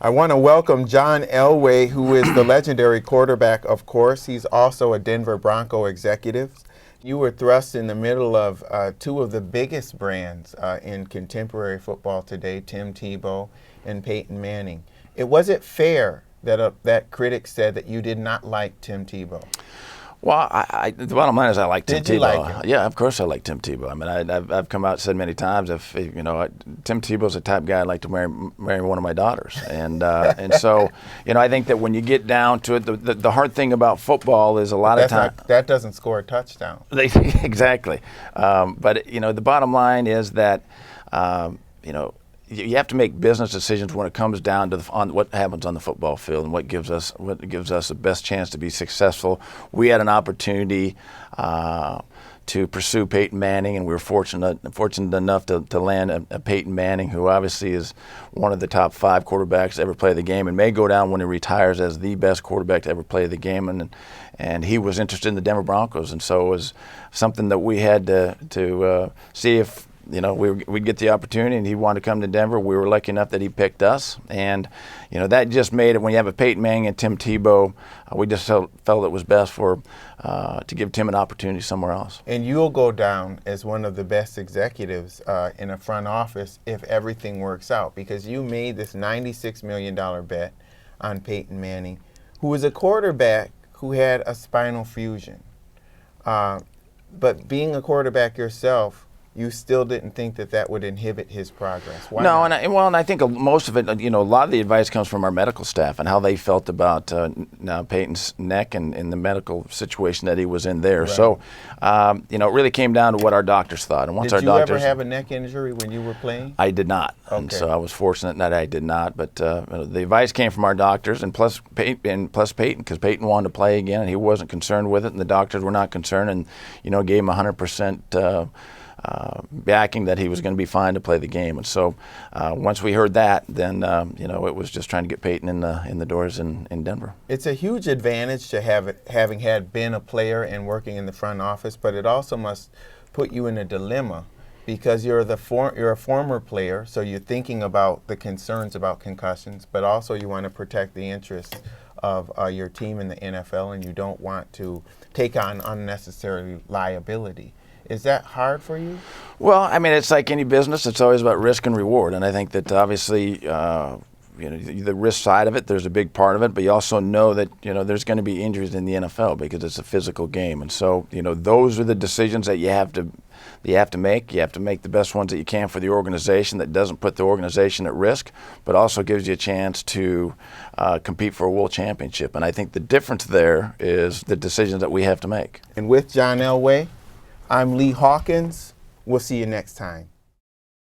I want to welcome John Elway, who is the legendary quarterback, of course. He's also a Denver Bronco executive. You were thrust in the middle of two of the biggest brands in contemporary football today, Tim Tebow and Peyton Manning. Was it fair that that critics said that you did not like Tim Tebow? Well, the bottom line is I like Tim Tebow. Did you like him? Yeah, of course I like Tim Tebow. I mean, I've come out and said many times, Tim Tebow's the type of guy I'd like to marry one of my daughters, and so I think that when you get down to it, the hard thing about football is a lot of times that doesn't score a touchdown. Exactly, but the bottom line is that you have to make business decisions when it comes down to on what happens on the football field and what gives us the best chance to be successful. We had an opportunity to pursue Peyton Manning, and we were fortunate enough to land a Peyton Manning, who obviously is one of the top 5 quarterbacks to ever play the game, and may go down when he retires as the best quarterback to ever play the game. And he was interested in the Denver Broncos, and so it was something that we had to see if we'd get the opportunity, and he wanted to come to Denver. We were lucky enough that he picked us, and that just made it. When you have a Peyton Manning and Tim Tebow, we just felt it was best to give Tim an opportunity somewhere else. And you'll go down as one of the best executives in a front office if everything works out, because you made this $96 million bet on Peyton Manning, who was a quarterback who had a spinal fusion. But being a quarterback yourself, you still didn't think that would inhibit his progress. Why no, not? And I think most of it, a lot of the advice comes from our medical staff and how they felt about now Peyton's neck and the medical situation that he was in there. Right. So, it really came down to what our doctors thought. And once Did you ever have a neck injury when you were playing? I did not, okay. And so I was fortunate that I did not. But the advice came from our doctors, and plus Peyton, because Peyton wanted to play again, and he wasn't concerned with it, and the doctors were not concerned, and gave him 100%. Backing that he was going to be fine to play the game. And so once we heard that, then it was just trying to get Peyton in the doors in Denver. It's a huge advantage to having been a player and working in the front office, but it also must put you in a dilemma, because you're a former player, so you're thinking about the concerns about concussions, but also you want to protect the interests of your team in the NFL, and you don't want to take on unnecessary liability. Is that hard for you? Well, I mean, it's like any business. It's always about risk and reward. And I think that obviously, the risk side of it, there's a big part of it. But you also know that, there's going to be injuries in the NFL because it's a physical game. And so, those are the decisions that you have to make. You have to make the best ones that you can for the organization that doesn't put the organization at risk, but also gives you a chance to compete for a world championship. And I think the difference there is the decisions that we have to make. And with John Elway, I'm Lee Hawkins. We'll see you next time.